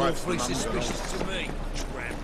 awfully suspicious to me, tramp.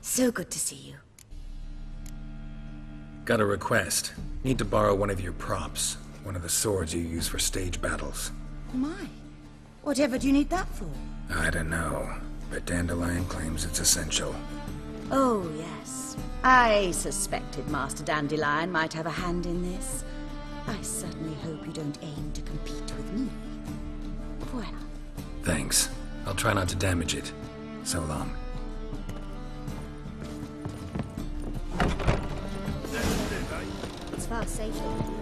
So good to see you. Got a request. Need to borrow one of your props. One of the swords you use for stage battles. My. Whatever do you need that for? I don't know, but Dandelion claims it's essential. Oh, yes. I suspected Master Dandelion might have a hand in this. I certainly hope you don't aim to compete with me. Voilà. Thanks. I'll try not to damage it. So long. It's far safer than you.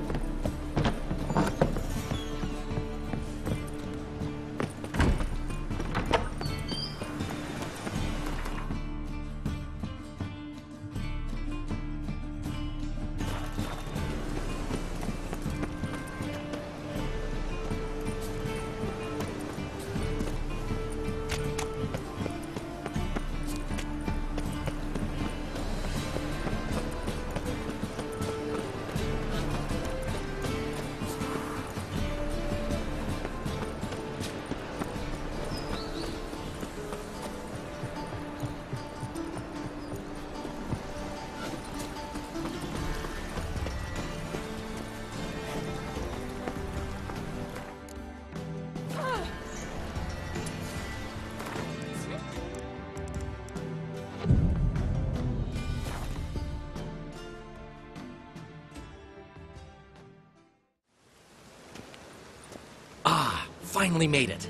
Finally made it.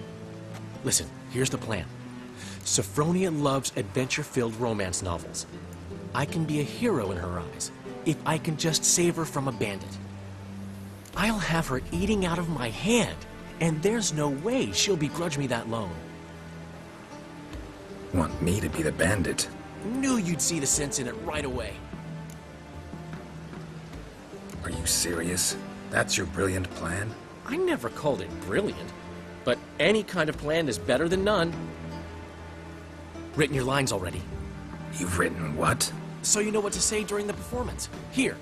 Listen, here's the plan. Sophronia loves adventure-filled romance novels. I can be a hero in her eyes if I can just save her from a bandit. I'll have her eating out of my hand, and there's no way she'll begrudge me that loan. Want me to be the bandit? Knew you'd see the sense in it right away. Are you serious? That's your brilliant plan? I never called it brilliant, but any kind of plan is better than none. Written your lines already. You've written what? So you know what to say during the performance. Here,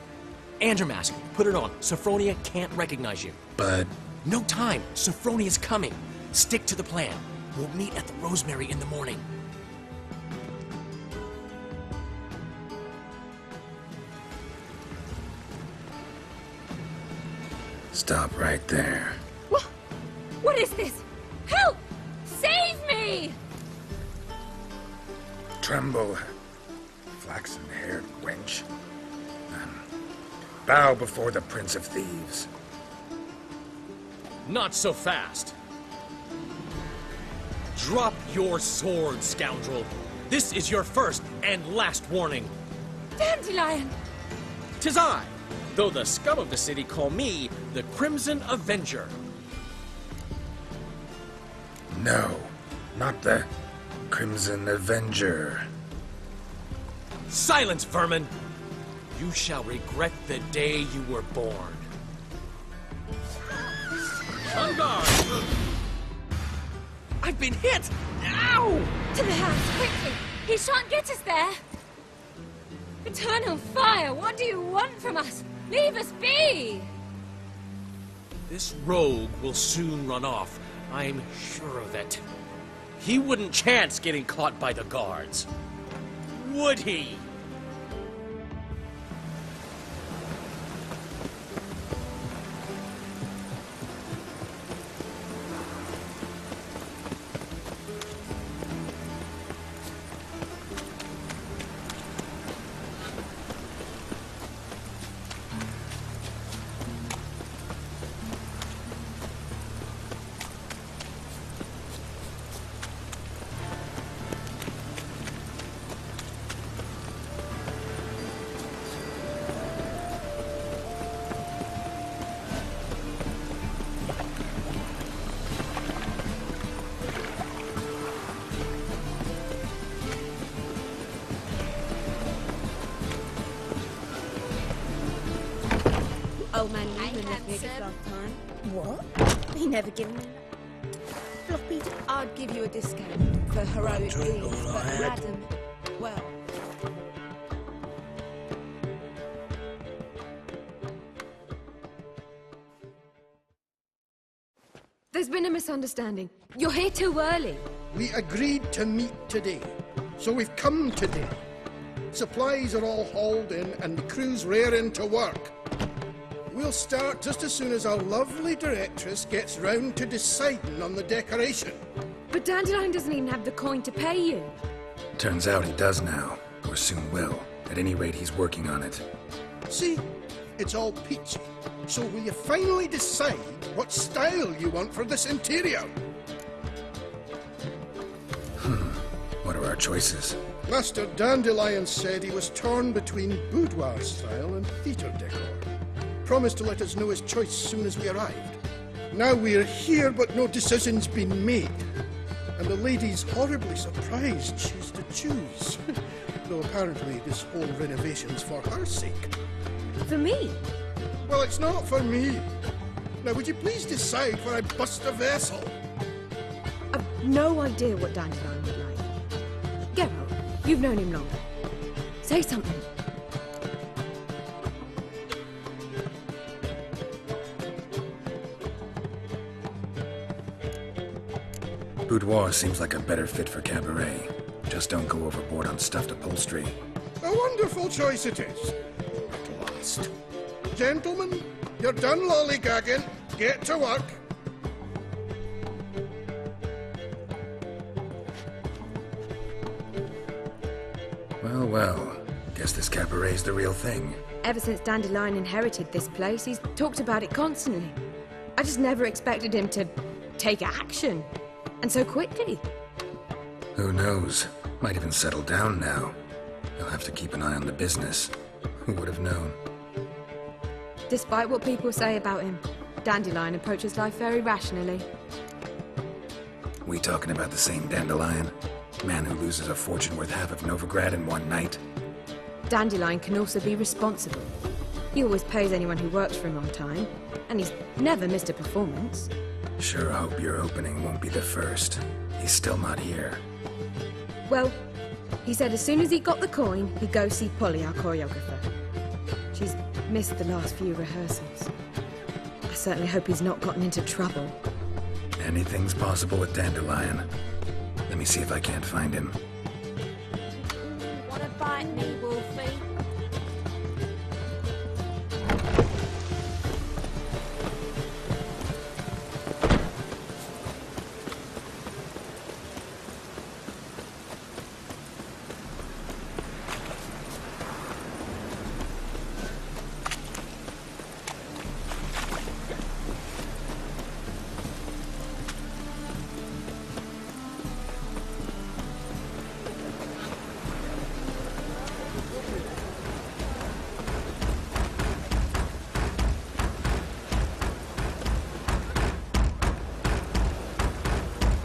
and your mask. Put it on. Sophronia can't recognize you. But... No time. Sophronia's coming. Stick to the plan. We'll meet at the Rosemary in the morning. Stop right there. What is this? Help! Save me! Tremble, flaxen-haired wench. Bow before the Prince of Thieves. Not so fast. Drop your sword, scoundrel. This is your first and last warning. Dandelion! 'Tis I, though the scum of the city call me the Crimson Avenger. No, not the Crimson Avenger. Silence, vermin! You shall regret the day you were born. On guard! I've been hit! Ow! To the house, quickly! He shan't get us there! Eternal fire, what do you want from us? Leave us be! This rogue will soon run off. I'm sure of it. He wouldn't chance getting caught by the guards. Would he? left me a gift handsome. last time. What? He never given me floppy. I'd give you a discount for heroic Drink deeds, all I but had. madam, well... There's been a misunderstanding. You're here too early. We agreed to meet today, so we've come today. Supplies are all hauled in and the crew's raring to work. We'll start just as soon as our lovely directress gets round to deciding on the decoration. But Dandelion doesn't even have the coin to pay you. Turns out he does now, or soon will. At any rate, he's working on it. See, it's all peachy. So will you finally decide what style you want for this interior? What are our choices? Master Dandelion said he was torn between boudoir style and theatre decor. Promised to let us know his choice soon as we arrived. Now we're here, but no decision's been made. And the lady's horribly surprised she's to choose. Though apparently this whole renovation's for her sake. For me? Well, it's not for me. Now, would you please decide where I bust a vessel? I've no idea what Dandelion would like. Geralt, you've known him longer. Say something. Boudoir seems like a better fit for Cabaret. Just don't go overboard on stuffed upholstery. A wonderful choice it is. At last. Gentlemen, you're done lollygagging. Get to work. Well, well. Guess this Cabaret's the real thing. Ever since Dandelion inherited this place, he's talked about it constantly. I just never expected him to take action. And so quickly. Who knows? Might even settle down now. He'll have to keep an eye on the business. Who would have known? Despite what people say about him, Dandelion approaches life very rationally. We talking about the same Dandelion? Man who loses a fortune worth half of Novigrad in one night? Dandelion can also be responsible. He always pays anyone who works for him on time, and he's never missed a performance. Sure hope your opening won't be the first. He's still not here. Well, he said as soon as he got the coin, he'd go see Polly, our choreographer. She's missed the last few rehearsals. I certainly hope he's not gotten into trouble. Anything's possible with Dandelion. Let me see if I can't find him. Wanna bite me, Wolfie?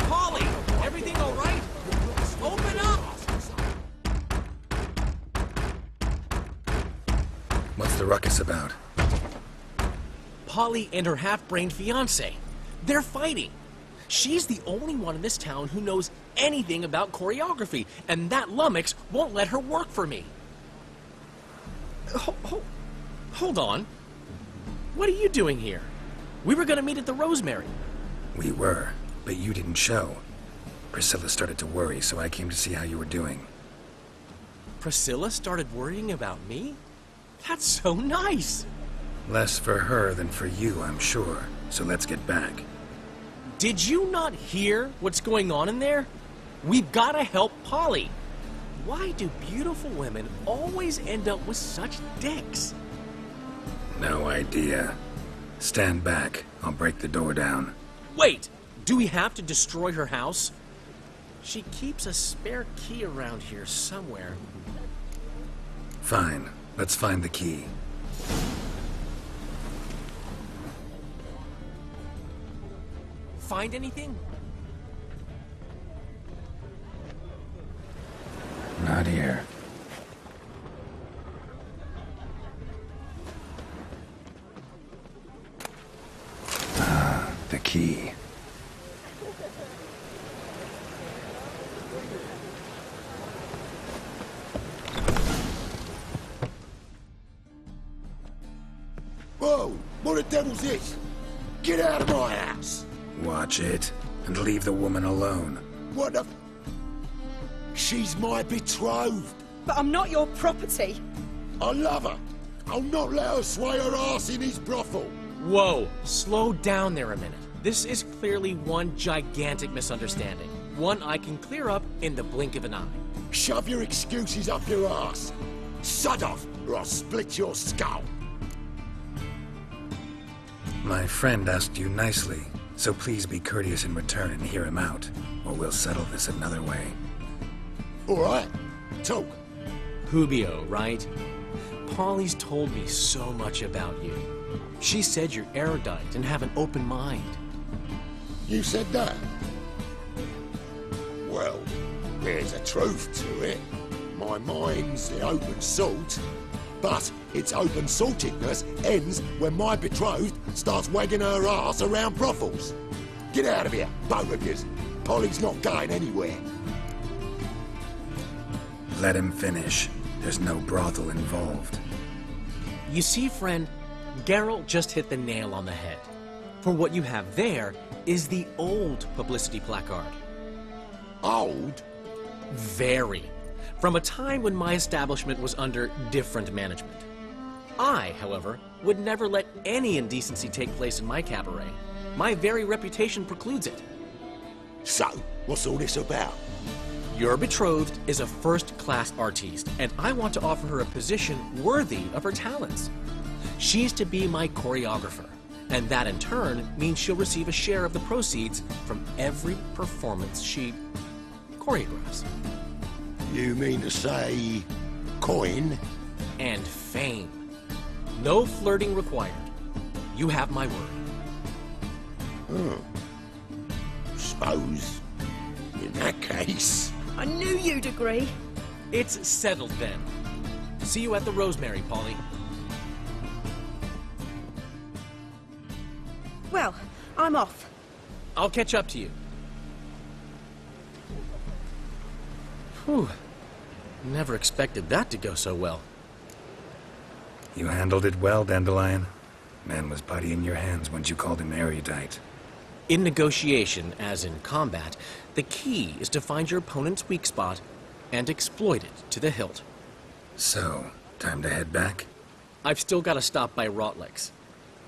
Polly, everything all right? Open up! What's the ruckus about? Polly and her half-brained fiancé. They're fighting. She's the only one in this town who knows anything about choreography, and that lummox won't let her work for me. Hold on. What are you doing here? We were gonna meet at the Rosemary. We were, but you didn't show. Priscilla started to worry, so I came to see how you were doing. Priscilla started worrying about me? That's so nice! Less for her than for you, I'm sure. So let's get back. Did you not hear what's going on in there? We've gotta help Polly. Why do beautiful women always end up with such dicks? No idea. Stand back. I'll break the door down. Wait! Do we have to destroy her house? She keeps a spare key around here somewhere. Fine. Let's find the key. Find anything? Not here. key. Whoa! What the devil's this? Get out of my house! Watch it, and leave the woman alone. What the... She's my betrothed. But I'm not your property. I love her. I'll not let her sway her ass in his brothel. Whoa, slow down there a minute. This is clearly one gigantic misunderstanding. One I can clear up in the blink of an eye. Shove your excuses up your ass. Sod off, or I'll split your skull. My friend asked you nicely, so please be courteous in return and hear him out, or we'll settle this another way. All right, talk. Hubio, right? Polly's told me so much about you. She said you're erudite and have an open mind. You said that? Well, there's a truth to it. My mind's the open salt, but its open saltedness ends when my betrothed starts wagging her ass around brothels. Get out of here, both of yous. Polly's not going anywhere. Let him finish. There's no brothel involved. You see, friend, Geralt just hit the nail on the head. For what you have there is the old publicity placard. Old? Very. From a time when my establishment was under different management. I, however, would never let any indecency take place in my cabaret. My very reputation precludes it. So, what's all this about? Your betrothed is a first-class artiste, and I want to offer her a position worthy of her talents. She's to be my choreographer, and that in turn means she'll receive a share of the proceeds from every performance she choreographs. You mean to say... coin? And fame. No flirting required. You have my word. Suppose, in that case... I knew you'd agree. It's settled then. See you at the Rosemary, Polly. Well, I'm off. I'll catch up to you. Whew. Never expected that to go so well. You handled it well, Dandelion. Man was putty in your hands once you called him erudite. In negotiation, as in combat, the key is to find your opponent's weak spot and exploit it to the hilt. So, time to head back? I've still got to stop by Rotlick's.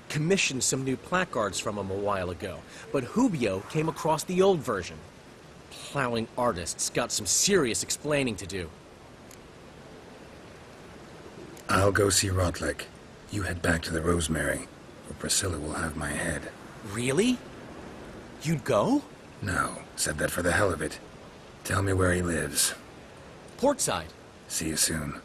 Commissioned some new placards from him a while ago, but Hubio came across the old version. Plowing artists got some serious explaining to do. I'll go see Rotlick. You head back to the Rosemary, or Priscilla will have my head. Really? You'd go? No, said that for the hell of it. Tell me where he lives. Portside. See you soon.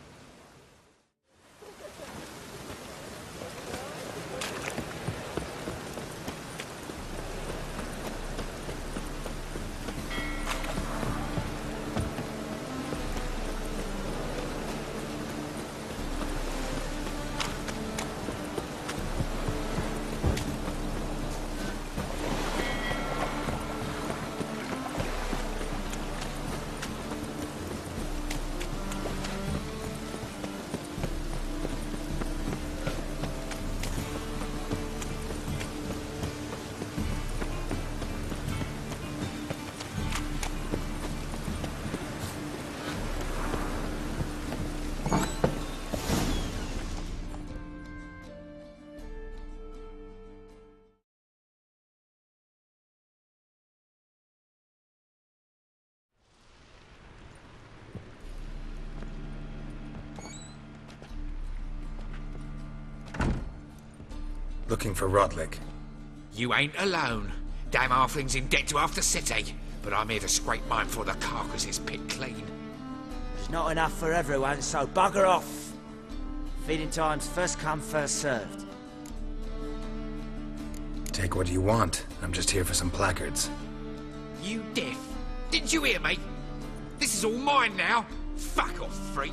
Looking for Rotlick. You ain't alone. Damn halfling's in debt to half the city. But I'm here to scrape mine before the carcass is picked clean. There's not enough for everyone, so bugger off. Feeding time's first come, first served. Take what you want. I'm just here for some placards. You deaf? Didn't you hear me? This is all mine now. Fuck off, freak.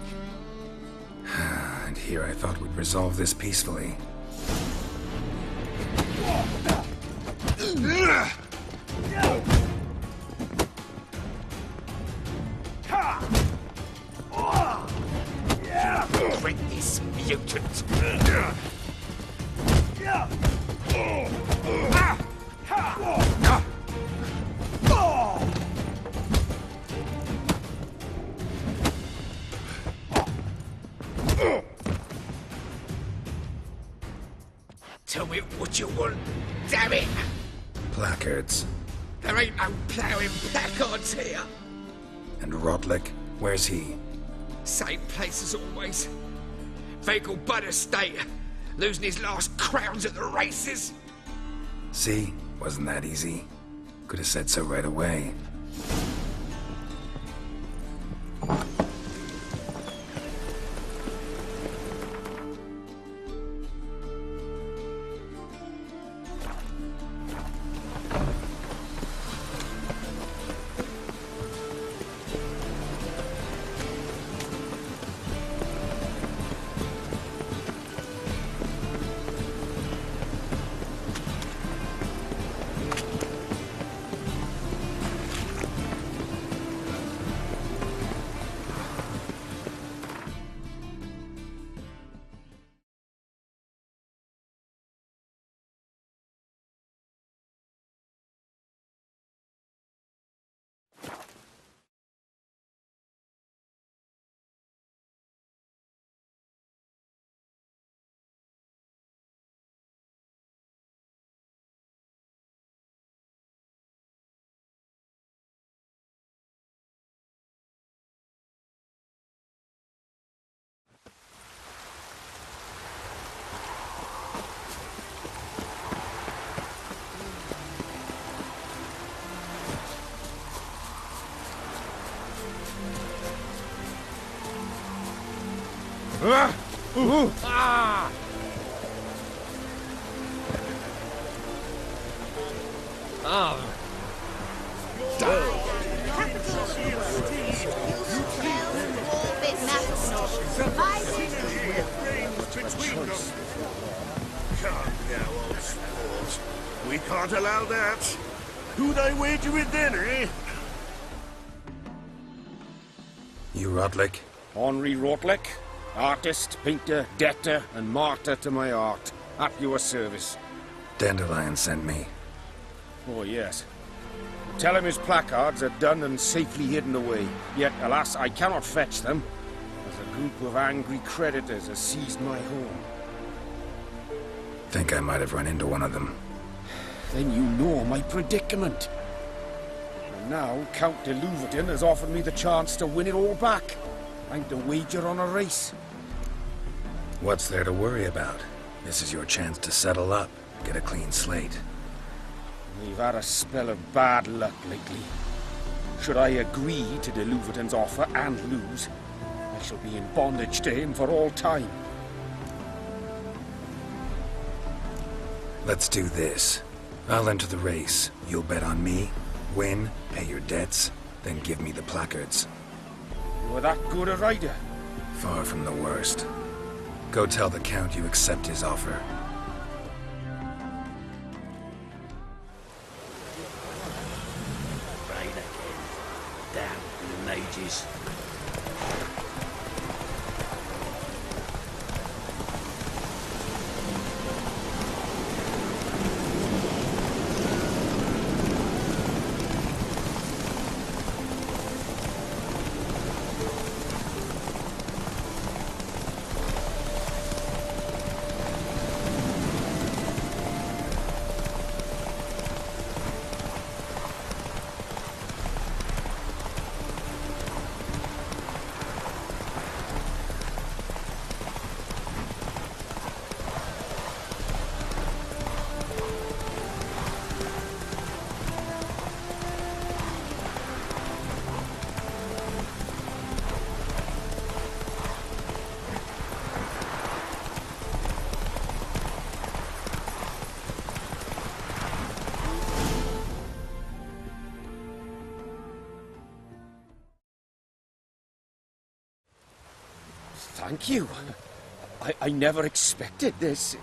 And here I thought we'd resolve this peacefully. Drink this mutant. Tell me what you want, damn it! Placards. There ain't no ploughing placards here. And Rodlick, where's he? Same place as always. Vagal Bud Estate, losing his last crowns at the races. See? Wasn't that easy? Could have said so right away. Come now, old sport. We can't allow that. Who'd I wager with then, eh? You Rodlick? Henri Rotlick, artist, painter, debtor, and martyr to my art. At your service. Dandelion sent me. Oh, yes. Tell him his placards are done and safely hidden away. Yet, alas, I cannot fetch them, as a group of angry creditors has seized my home. Think I might have run into one of them. Then you know my predicament. And now, Count de Louverton has offered me the chance to win it all back. I'm to wager on a race. What's there to worry about? This is your chance to settle up, get a clean slate. We've had a spell of bad luck lately. Should I agree to de Louverton's offer and lose, I shall be in bondage to him for all time. Let's do this. I'll enter the race. You'll bet on me, win, pay your debts, then give me the placards. You're that good a rider? Far from the worst. Go tell the Count you accept his offer. Rain again. Damn the mages. Thank you. I never expected this.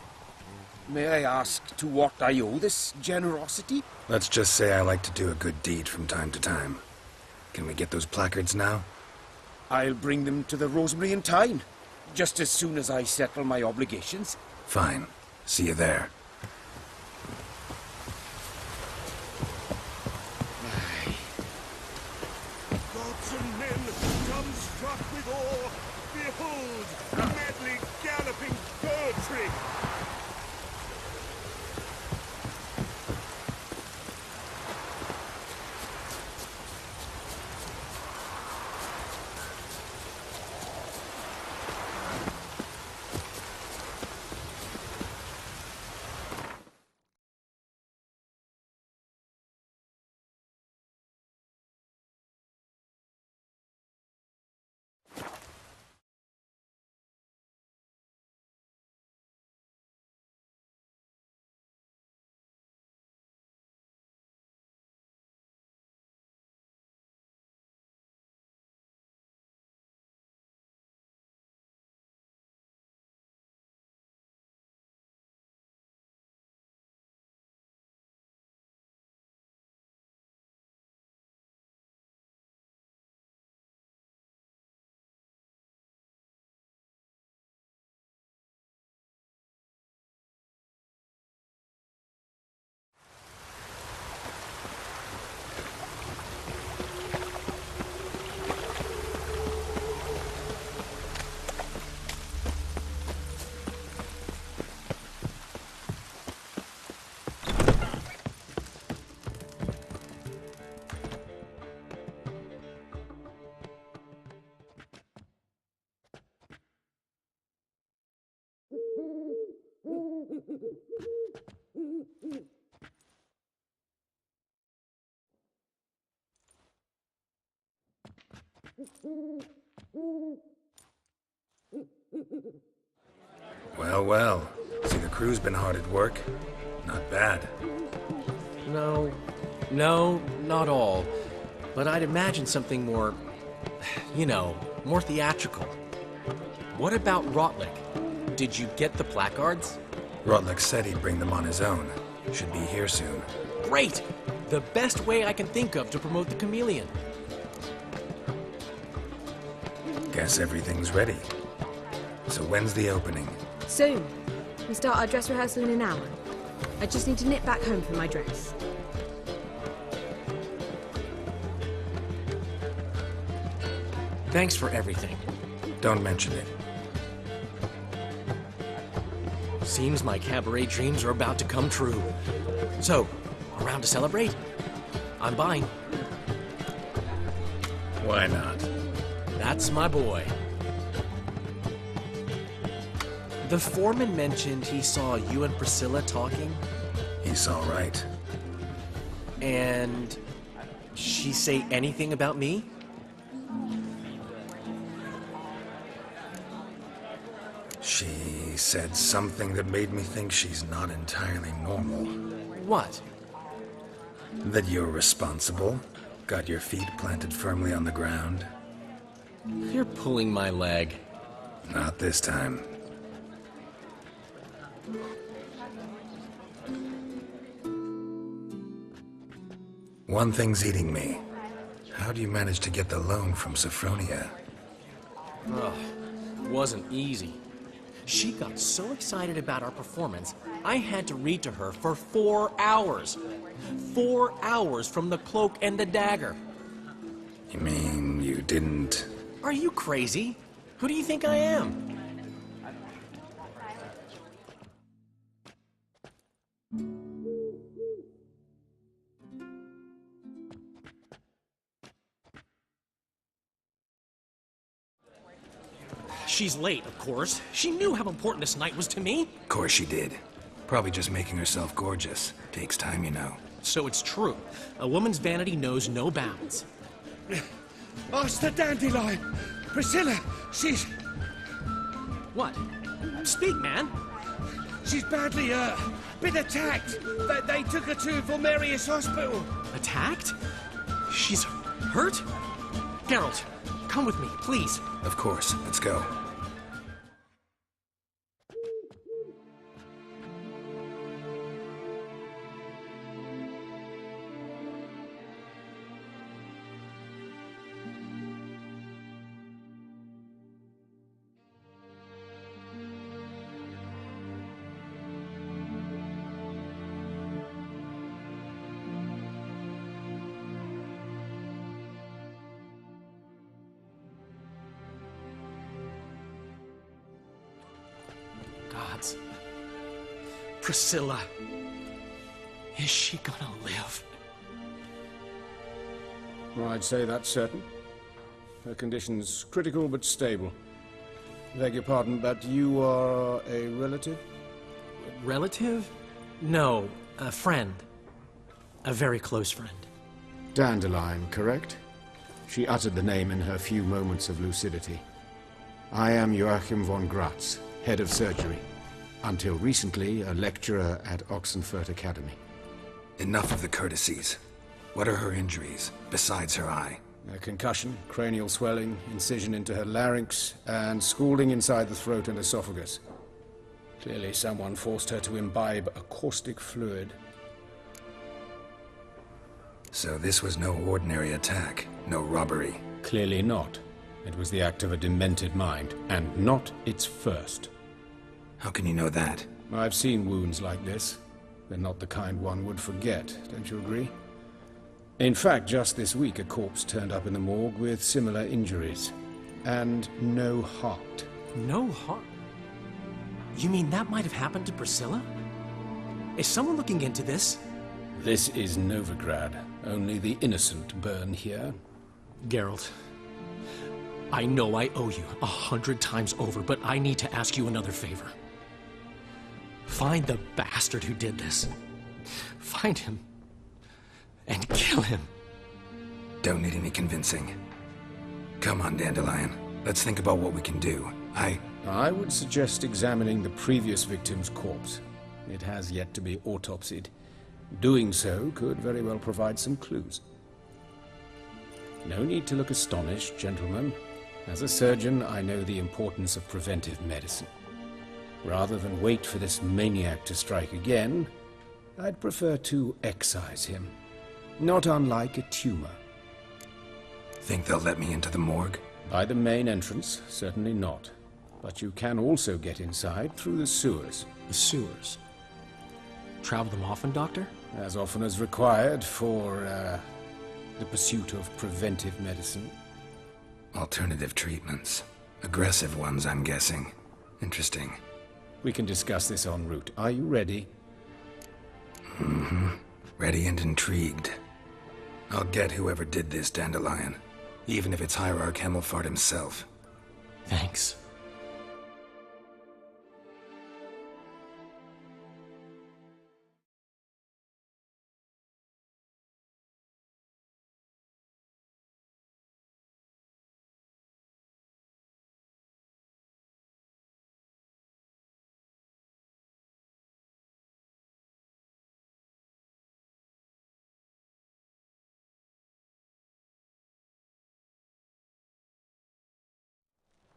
May I ask to what I owe this generosity? Let's just say I like to do a good deed from time to time. Can we get those placards now? I'll bring them to the Rosemary in time, just as soon as I settle my obligations. Fine. See you there. Gods and men, dumbstruck with awe, behold, a madly galloping poetry! Well, well. See, the crew's been hard at work. Not bad. No, not all. But I'd imagine something more, more theatrical. What about Rotlick? Did you get the placards? Rotlick said he'd bring them on his own. Should be here soon. Great! The best way I can think of to promote the chameleon. Guess everything's ready. So when's the opening? Soon. We start our dress rehearsal in an hour. I just need to nip back home for my dress. Thanks for everything. Don't mention it. Seems my cabaret dreams are about to come true. So, around to celebrate? I'm buying. Why not? That's my boy. The foreman mentioned he saw you and Priscilla talking. He's all right. And she say anything about me? She said something that made me think she's not entirely normal. What? That you're responsible, got your feet planted firmly on the ground. You're pulling my leg. Not this time. One thing's eating me. How do you manage to get the loan from Sophronia? Ugh, wasn't easy. She got so excited about our performance, I had to read to her for 4 hours. 4 hours from the Cloak and the Dagger. You mean you didn't... Are you crazy? Who do you think I am? She's late, of course. She knew how important this night was to me. Of course she did. Probably just making herself gorgeous. Takes time, you know. So it's true. A woman's vanity knows no bounds. Ask the Dandelion! Priscilla, she's... What? Speak, man. She's badly, been attacked. They took her to Vulmerius Hospital. Attacked? She's hurt? Geralt, come with me, please. Of course. Let's go. chance. Priscilla. Is she gonna live? Well, I'd say that's certain. Her condition's critical but stable. Beg your pardon, but you are a relative? Relative? No, a friend. A very close friend. Dandelion, correct? She uttered the name in her few moments of lucidity. I am Joachim von Gratz, head of surgery. Until recently, a lecturer at Oxenfurt Academy. Enough of the courtesies. What are her injuries, besides her eye? A concussion, cranial swelling, incision into her larynx, and scalding inside the throat and esophagus. Clearly someone forced her to imbibe a caustic fluid. So this was no ordinary attack, no robbery. Clearly not. It was the act of a demented mind, and not its first. How can you know that? I've seen wounds like this. They're not the kind one would forget, don't you agree? In fact, just this week a corpse turned up in the morgue with similar injuries. And no heart. No heart? You mean that might have happened to Priscilla? Is someone looking into this? This is Novigrad. Only the innocent burn here. Geralt, I know I owe you 100 times over, but I need to ask you another favor. Find the bastard who did this. Find him. And kill him. Don't need any convincing. Come on, Dandelion. Let's think about what we can do. I would suggest examining the previous victim's corpse. It has yet to be autopsied. Doing so could very well provide some clues. No need to look astonished, gentlemen. As a surgeon, I know the importance of preventive medicine. Rather than wait for this maniac to strike again, I'd prefer to excise him. Not unlike a tumor. Think they'll let me into the morgue? By the main entrance, certainly not. But you can also get inside through the sewers. The sewers? Travel them often, Doctor? As often as required for, the pursuit of preventive medicine. Alternative treatments. Aggressive ones, I'm guessing. Interesting. We can discuss this en route. Are you ready? Mm-hmm. Ready and intrigued. I'll get whoever did this, Dandelion. Even if it's Hierarch Hemmelfart himself. Thanks.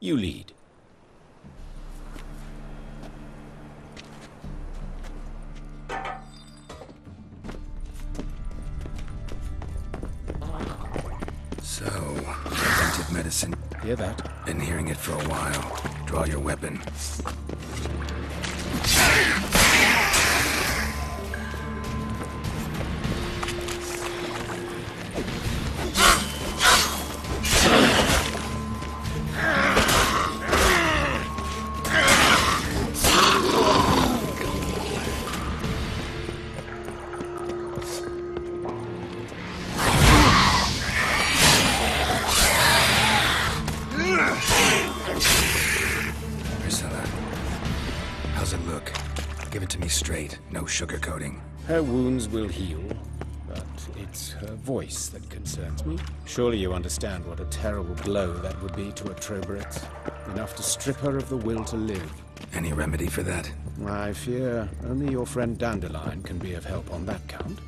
You lead. So, preventive medicine. Hear that? Been hearing it for a while. Draw your weapon. No sugarcoating. Her wounds will heal, but it's her voice that concerns me. Surely you understand what a terrible blow that would be to a Troberet. Enough to strip her of the will to live. Any remedy for that? I fear only your friend Dandelion can be of help on that count.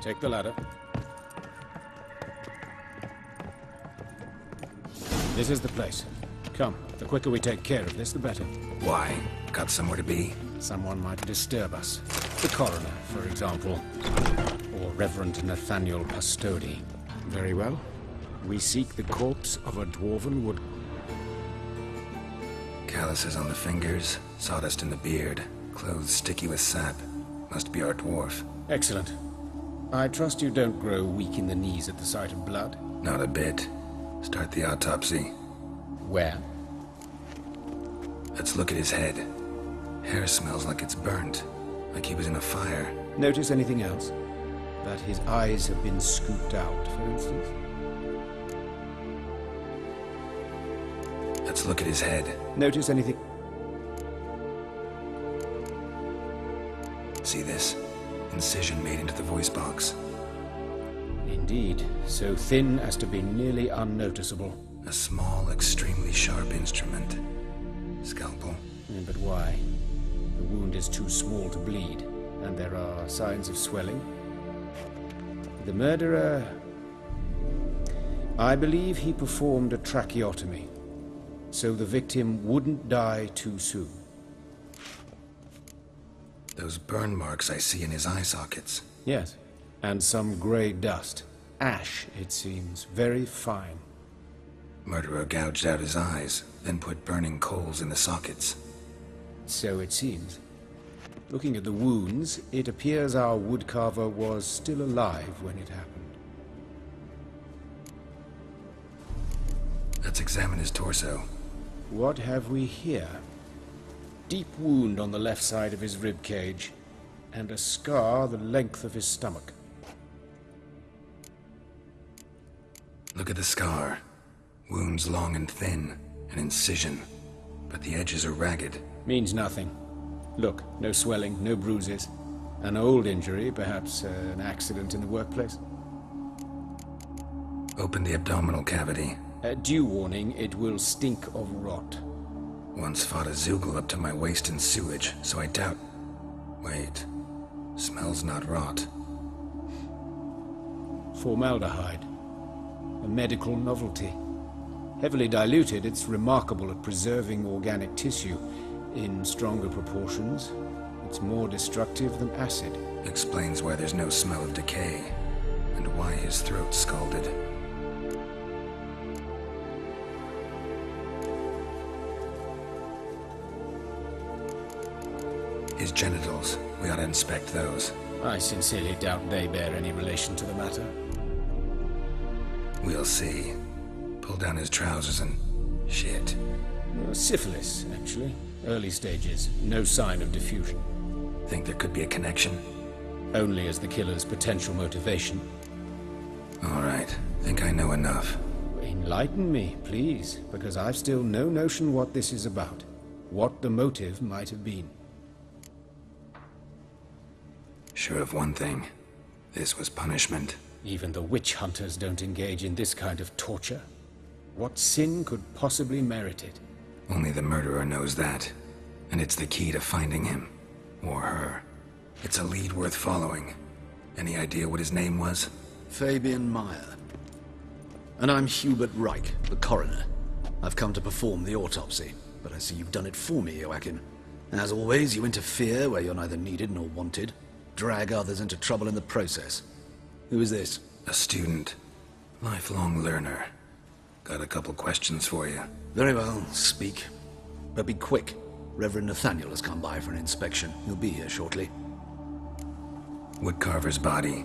Take the ladder. This is the place. Come, the quicker we take care of this, the better. Why? Got somewhere to be? Someone might disturb us. The coroner, for example. Or Reverend Nathaniel Pastodi. Very well. We seek the corpse of a dwarven wood... Calluses on the fingers, sawdust in the beard, clothes sticky with sap. Must be our dwarf. Excellent. I trust you don't grow weak in the knees at the sight of blood? Not a bit. Start the autopsy. Where? Let's look at his head. Hair smells like it's burnt, like he was in a fire. Notice anything else? That his eyes have been scooped out, for instance? Let's look at his head. Notice anything... See this? Incision made into the voice box. Indeed, so thin as to be nearly unnoticeable. A small, extremely sharp instrument. Scalpel. But why? The wound is too small to bleed, and there are signs of swelling. The murderer... I believe he performed a tracheotomy, so the victim wouldn't die too soon. Those burn marks I see in his eye sockets. Yes, and some grey dust. Ash, it seems, very fine. Murderer gouged out his eyes, then put burning coals in the sockets. So it seems. Looking at the wounds, it appears our woodcarver was still alive when it happened. Let's examine his torso. What have we here? Deep wound on the left side of his rib cage, and a scar the length of his stomach. Look at the scar. Wounds long and thin, an incision, but the edges are ragged. Means nothing. Look, no swelling, no bruises. An old injury, perhaps an accident in the workplace. Open the abdominal cavity. Due warning, it will stink of rot. Once fought a Zoogle up to my waist in sewage, so I doubt... Wait. Smells not rot. Formaldehyde. A medical novelty. Heavily diluted, it's remarkable at preserving organic tissue. In stronger proportions, it's more destructive than acid. Explains why there's no smell of decay, and why his throat's scalded. His genitals, we ought to inspect those. I sincerely doubt they bear any relation to the matter. We'll see. Pull down his trousers and... shit. Syphilis, actually. Early stages. No sign of diffusion. Think there could be a connection? Only as the killer's potential motivation. All right. Think I know enough. Enlighten me, please, because I've still no notion what this is about. What the motive might have been. Sure of one thing. This was punishment. Even the witch hunters don't engage in this kind of torture. What sin could possibly merit it? Only the murderer knows that. And it's the key to finding him. Or her. It's a lead worth following. Any idea what his name was? Fabian Meyer. And I'm Hubert Reich, the coroner. I've come to perform the autopsy, but I see you've done it for me, Joachim. As always, you interfere where you're neither needed nor wanted. Drag others into trouble in the process. Who is this? A student. Lifelong learner. Got a couple questions for you. Very well, speak. But be quick. Reverend Nathaniel has come by for an inspection. He'll be here shortly. Woodcarver's body.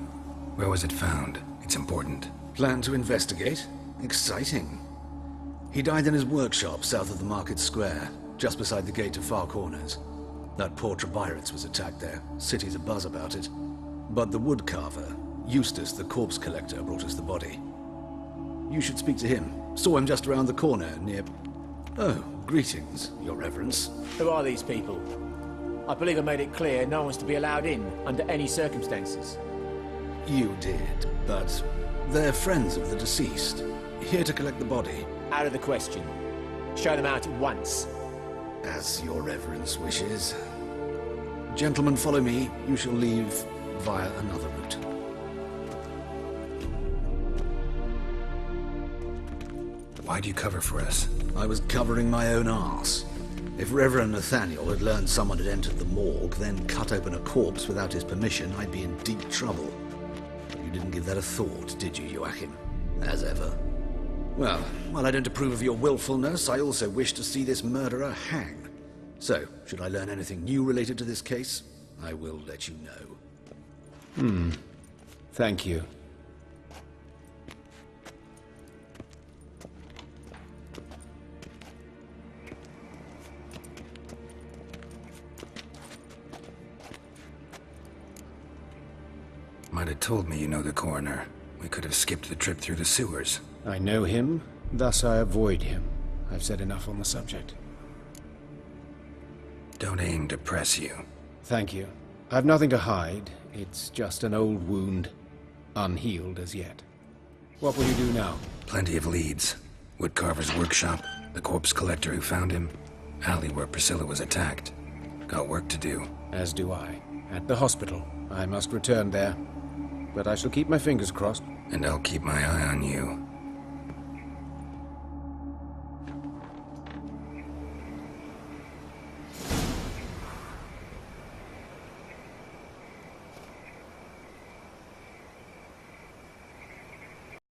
Where was it found? It's important. Plan to investigate? Exciting. He died in his workshop south of the market square, just beside the gate to Far Corners. That poor Trebirates was attacked there. City's abuzz about it. But the woodcarver, Eustace the corpse collector, brought us the body. You should speak to him. Saw him just around the corner near... Oh, greetings, your reverence. Who are these people? I believe I made it clear no one's to be allowed in under any circumstances. You did, but they're friends of the deceased. Here to collect the body. Out of the question. Show them out at once. As your reverence wishes. Gentlemen, follow me. You shall leave via another route. Why'd you cover for us? I was covering my own arse. If Reverend Nathaniel had learned someone had entered the morgue, then cut open a corpse without his permission, I'd be in deep trouble. But you didn't give that a thought, did you, Joachim? As ever. Well, while I don't approve of your willfulness, I also wish to see this murderer hang. So, should I learn anything new related to this case, I will let you know. Thank you. Might have told me you know the coroner. We could have skipped the trip through the sewers. I know him, thus I avoid him. I've said enough on the subject. Don't aim to press you. Thank you. I've nothing to hide. It's just an old wound, unhealed as yet. What will you do now? Plenty of leads. Woodcarver's workshop, the corpse collector who found him, alley where Priscilla was attacked. Got work to do. As do I. At the hospital. I must return there. But I shall keep my fingers crossed. And I'll keep my eye on you.